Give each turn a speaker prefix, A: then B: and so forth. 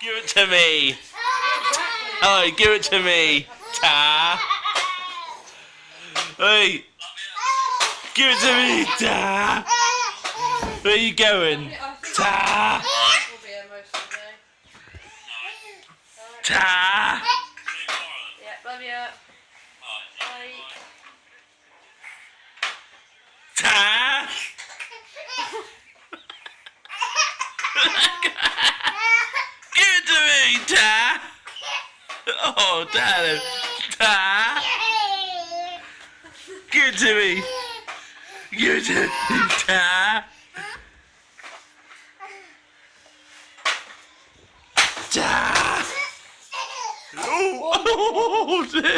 A: Give it to me. Oh, give it to me. Ta. Hey. Give it to me. Ta. Where are you going? Ta. Ta.
B: Yeah, love you. Bye.
A: Ta. Give it to me, Ta. Oh, darling. Ta. Give it to me. Give it to me, Ta. Ta. Oh, dear.